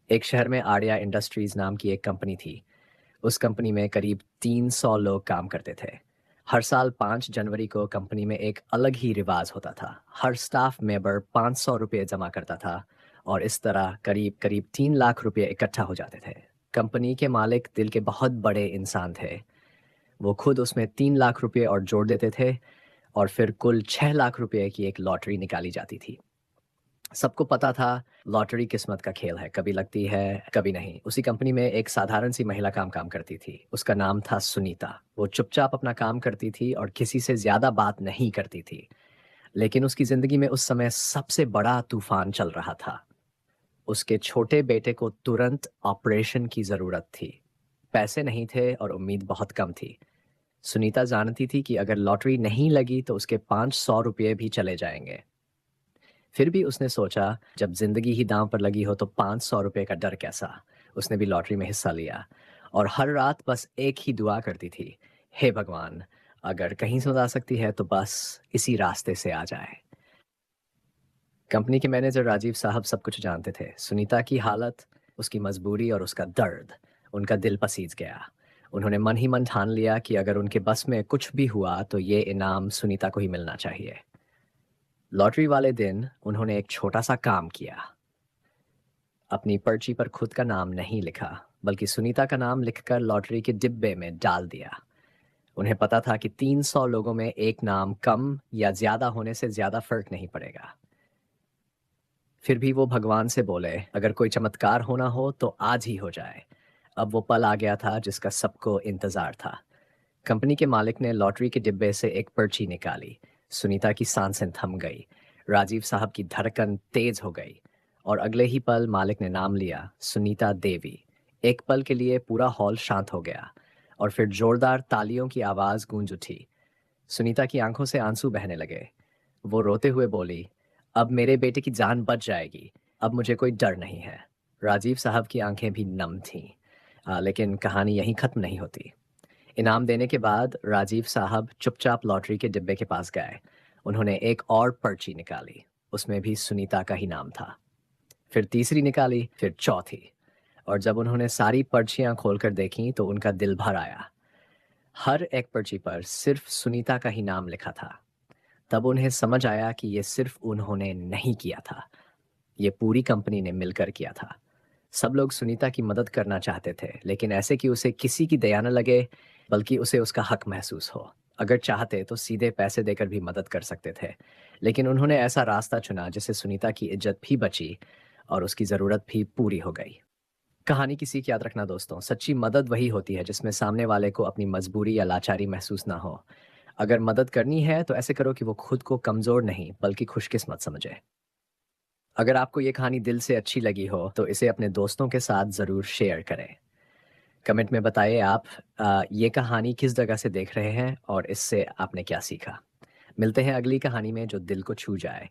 एक शहर में आर्या इंडस्ट्रीज नाम की एक कंपनी थी। उस कंपनी में करीब 300 लोग काम करते थे। हर साल 5 जनवरी को कंपनी में एक अलग ही रिवाज होता था। हर स्टाफ मेंबर 500 रुपये जमा करता था और इस तरह करीब करीब 3 लाख रुपये इकट्ठा हो जाते थे। कंपनी के मालिक दिल के बहुत बड़े इंसान थे। वो खुद उसमें 3 लाख रुपये और जोड़ देते थे और फिर कुल 6 लाख रुपये की एक लॉटरी निकाली जाती थी। सबको पता था लॉटरी किस्मत का खेल है, कभी लगती है, कभी नहीं। उसी कंपनी में एक साधारण सी महिला काम करती थी। उसका नाम था सुनीता। वो चुपचाप अपना काम करती थी और किसी से ज़्यादा बात नहीं करती थी। लेकिन उसकी ज़िंदगी में उस समय सबसे बड़ा तूफ़ान चल रहा था। उसके छोटे बेटे को तुरंत ऑपरेशन की ज़रूरत थी। पैसे नहीं थे और उम्मीद बहुत कम थी। सुनीता जानती थी कि अगर लॉटरी नहीं लगी तो उसके 500 रुपये भी चले जाएँगे। फिर भी उसने सोचा, जब ज़िंदगी ही दांव पर लगी हो तो 500 रुपये का डर कैसा? उसने भी लॉटरी में हिस्सा लिया और हर रात बस एक ही दुआ करती थी, हे भगवान! अगर कहीं से आ सकती है तो बस इसी रास्ते से आ जाए। कंपनी के मैनेजर राजीव साहब सब कुछ जानते थे। सुनीता की हालत, उसकी मजबूरी और उसका दर्द, उनका दिल पसीज गया। उन्होंने मन ही मन ठान लिया कि अगर उनके बस में कुछ भी हुआ तो ये इनाम सुनीता को ही मिलना चाहिए। लॉटरी वाले दिन उन्होंने एक छोटा-सा काम किया। अपनी पर्ची पर खुद का नाम नहीं लिखा, बल्कि सुनीता का नाम लिखकर लॉटरी के डिब्बे में डाल दिया। उन्हें पता था कि 300 लोगों में एक नाम कम या ज़्यादा होने से ज़्यादा फ़र्क नहीं पड़ेगा। फिर भी वो भगवान से बोले, अगर कोई चमत्कार होना हो तो आज ही हो जाए। अब वो पल आ गया था जिसका सबको इंतज़ार था। कंपनी के मालिक ने लॉटरी के डिब्बे से एक पर्ची निकाली। सुनीता की सांसें थम गई। राजीव साहब की धड़कन तेज हो गई और अगले ही पल मालिक ने नाम लिया, सुनीता देवी। एक पल के लिए पूरा हॉल शांत हो गया और फिर जोरदार तालियों की आवाज़ गूंज उठी। सुनीता की आंखों से आंसू बहने लगे। वो रोते हुए बोली, अब मेरे बेटे की जान बच जाएगी। अब मुझे कोई डर नहीं है। राजीव साहब की आंखें भी नम थीं। लेकिन कहानी यहीं खत्म नहीं होती। इनाम देने के बाद राजीव साहब चुपचाप लॉटरी के डिब्बे के पास गए। उन्होंने एक और पर्ची निकाली। उसमें भी सुनीता का ही नाम था। फिर तीसरी निकाली, फिर चौथी। और जब उन्होंने सारी पर्चियां खोलकर देखीं तो उनका दिल भर आया। हर एक पर्ची पर सिर्फ सुनीता का ही नाम लिखा था। तब उन्हें समझ आया कि ये सिर्फ उन्होंने नहीं किया था, ये पूरी कंपनी ने मिलकर किया था। सब लोग सुनीता की मदद करना चाहते थे, लेकिन ऐसे कि उसे किसी की दया न लगे, बल्कि उसे उसका हक महसूस हो। अगर चाहते तो सीधे पैसे देकर भी मदद कर सकते थे, लेकिन उन्होंने ऐसा रास्ता चुना जिससे सुनीता की इज्जत भी बची और उसकी ज़रूरत भी पूरी हो गई। कहानी की सीख याद रखना दोस्तों, सच्ची मदद वही होती है जिसमें सामने वाले को अपनी मजबूरी या लाचारी महसूस ना हो। अगर मदद करनी है तो ऐसे करो कि वो खुद को कमज़ोर नहीं बल्कि खुशकिस्मत समझे। अगर आपको ये कहानी दिल से अच्छी लगी हो तो इसे अपने दोस्तों के साथ ज़रूर शेयर करें। कमेंट में बताइए आप ये कहानी किस जगह से देख रहे हैं और इससे आपने क्या सीखा। मिलते हैं अगली कहानी में जो दिल को छू जाए।